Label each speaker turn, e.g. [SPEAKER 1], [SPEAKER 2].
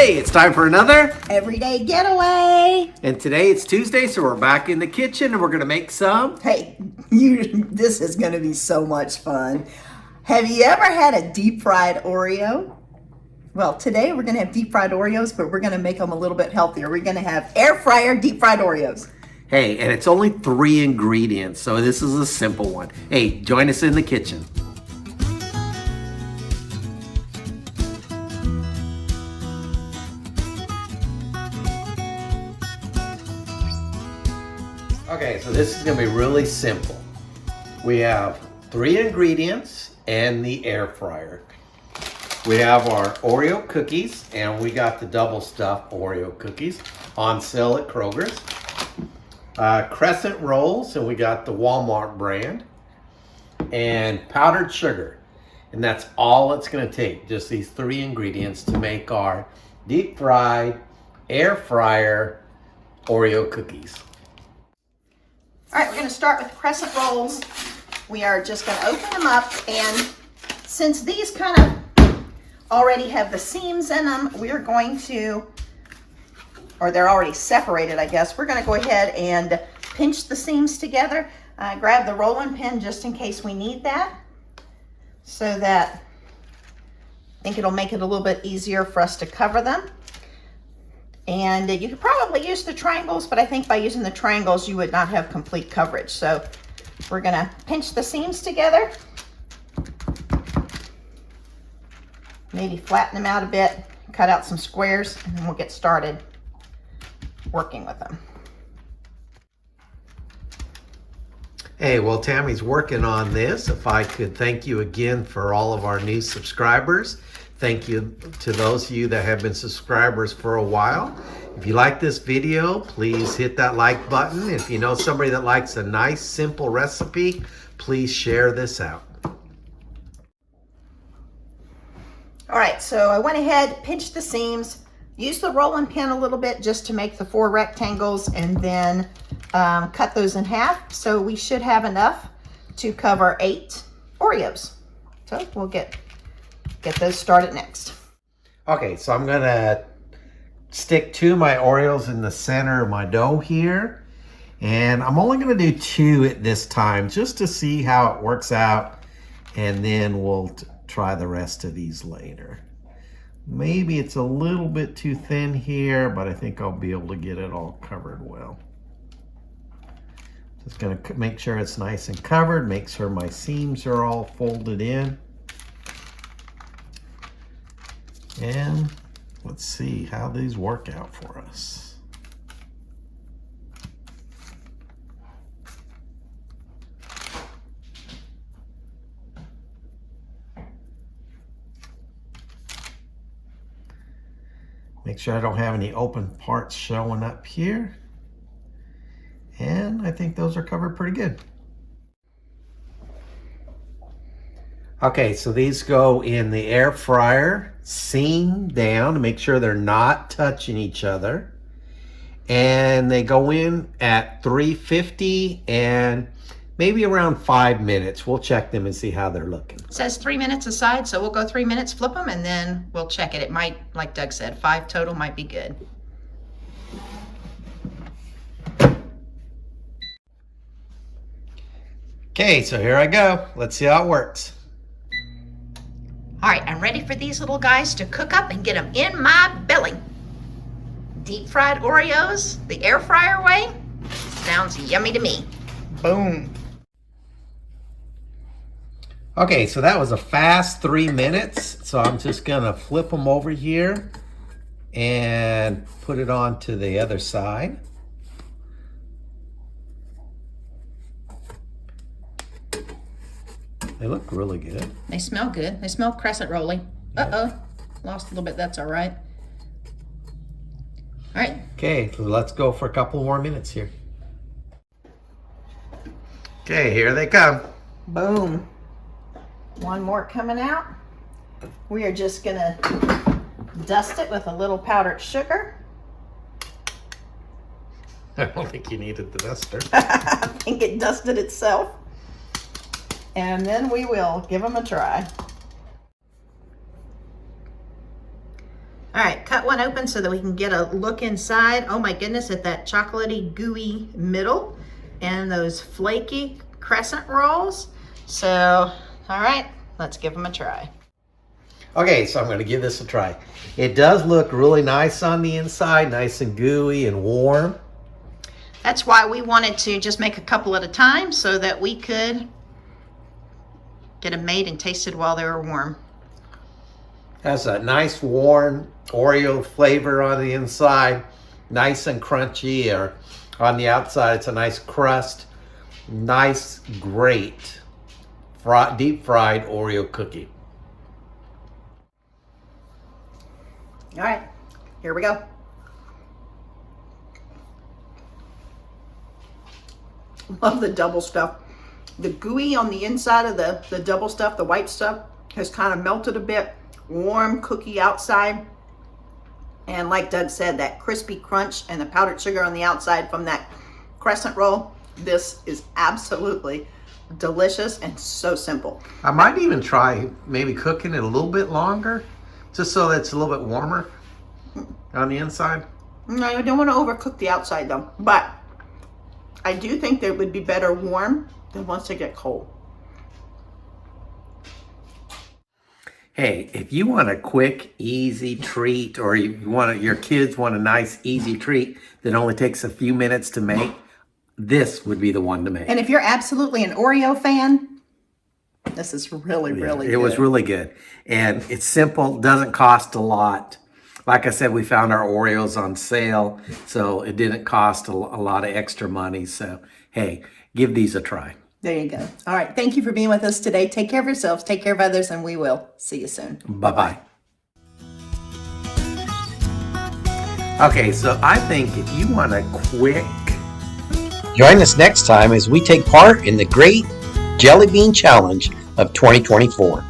[SPEAKER 1] Hey, it's time for another
[SPEAKER 2] Everyday Getaway.
[SPEAKER 1] And today it's Tuesday, so we're back in the kitchen and we're gonna make some.
[SPEAKER 2] Hey, this is gonna be so much fun. Have you ever had a deep fried Oreo? Well, today we're gonna have deep fried Oreos, but we're gonna make them a little bit healthier. We're gonna have air fryer deep fried Oreos.
[SPEAKER 1] Hey, and it's only 3 ingredients, so this is a simple one. Hey, join us in the kitchen. Okay, so this is gonna be really simple. We have 3 ingredients and the air fryer. We have our Oreo cookies, and we got the double stuffed Oreo cookies on sale at Kroger's. Crescent rolls, and we got the Walmart brand. And powdered sugar. And that's all it's gonna take, just these 3 ingredients to make our deep fried, air fryer Oreo cookies.
[SPEAKER 2] All right, we're gonna start with crescent rolls. We are just gonna open them up, and since these kind of already have the seams in them, we're going to, or they're already separated, I guess, we're gonna go ahead and pinch the seams together. Grab the rolling pin just in case we need that, so that I think it'll make it a little bit easier for us to cover them. And you could probably use the triangles, but I think by using the triangles you would not have complete coverage. So we're gonna pinch the seams together, maybe flatten them out a bit, cut out some squares, and then we'll get started working with them.
[SPEAKER 1] Hey, well, Tammy's working on this. If I could thank you again for all of our new subscribers. Thank you to those of you that have been subscribers for a while. If you like this video, please hit that like button. If you know somebody that likes a nice, simple recipe, please share this out.
[SPEAKER 2] All right, so I went ahead, pinched the seams, used the rolling pin a little bit just to make the 4 rectangles, and then cut those in half. So we should have enough to cover 8 Oreos. So we'll get those started next.
[SPEAKER 1] Okay, so I'm gonna stick 2 of my Oreos in the center of my dough here. And I'm only gonna do 2 at this time just to see how it works out. And then we'll try the rest of these later. Maybe it's a little bit too thin here, but I think I'll be able to get it all covered well. Just gonna make sure it's nice and covered, make sure my seams are all folded in. And let's see how these work out for us. Make sure I don't have any open parts showing up here. And I think those are covered pretty good. Okay, so these go in the air fryer, seam down to make sure they're not touching each other. And they go in at 350 and maybe around 5 minutes. We'll check them and see how they're looking.
[SPEAKER 3] It says 3 minutes aside, so we'll go 3 minutes, flip them, and then we'll check it. It might, like Doug said, 5 total might be good.
[SPEAKER 1] Okay, so here I go. Let's see how it works.
[SPEAKER 3] All right, I'm ready for these little guys to cook up and get them in my belly. Deep fried Oreos, the air fryer way, sounds yummy to me.
[SPEAKER 2] Boom.
[SPEAKER 1] Okay, so that was a fast 3 minutes. So I'm just gonna flip them over here and put it on to the other side. They look really good.
[SPEAKER 3] They smell good. They smell crescent rolly. Uh-oh, lost a little bit, that's all right. All right.
[SPEAKER 1] Okay, so let's go for a couple more minutes here. Okay, here they come.
[SPEAKER 2] Boom. One more coming out. We are just gonna dust it with a little powdered sugar.
[SPEAKER 1] I don't think you needed the duster.
[SPEAKER 2] I think it dusted itself. And then we will give them a try. All right, cut one open so that we can get a look inside. Oh my goodness, at that chocolatey, gooey middle and those flaky crescent rolls. So, all right, let's give them a try.
[SPEAKER 1] Okay, so I'm going to give this a try. It does look really nice on the inside, nice and gooey and warm.
[SPEAKER 2] That's why we wanted to just make a couple at a time so that we could get them made and tasted while they were warm.
[SPEAKER 1] Has a nice warm Oreo flavor on the inside, nice and crunchy, or on the outside it's a nice crust. Nice, great deep fried Oreo cookie.
[SPEAKER 2] All right, here we go. Love the double stuff. The gooey on the inside of the double stuff, the white stuff, has kind of melted a bit. Warm cookie outside. And like Doug said, that crispy crunch and the powdered sugar on the outside from that crescent roll. This is absolutely delicious and so simple.
[SPEAKER 1] I might even try maybe cooking it a little bit longer, just so that it's a little bit warmer on the inside.
[SPEAKER 2] No, I don't want to overcook the outside though, but I do think they would be better warm than once they get cold.
[SPEAKER 1] Hey, if you want a quick, easy treat, or your kids want a nice, easy treat that only takes a few minutes to make, this would be the one to make.
[SPEAKER 2] And if you're absolutely an Oreo fan, this is really good.
[SPEAKER 1] It was really good. And it's simple, doesn't cost a lot. Like I said, we found our Oreos on sale, so it didn't cost a lot of extra money. So, hey, give these a try.
[SPEAKER 2] There you go. All right. Thank you for being with us today. Take care of yourselves. Take care of others, and we will see you soon.
[SPEAKER 1] Bye-bye. Okay, so I think if you want a quick...
[SPEAKER 4] Join us next time as we take part in the Great Jelly Bean Challenge of 2024.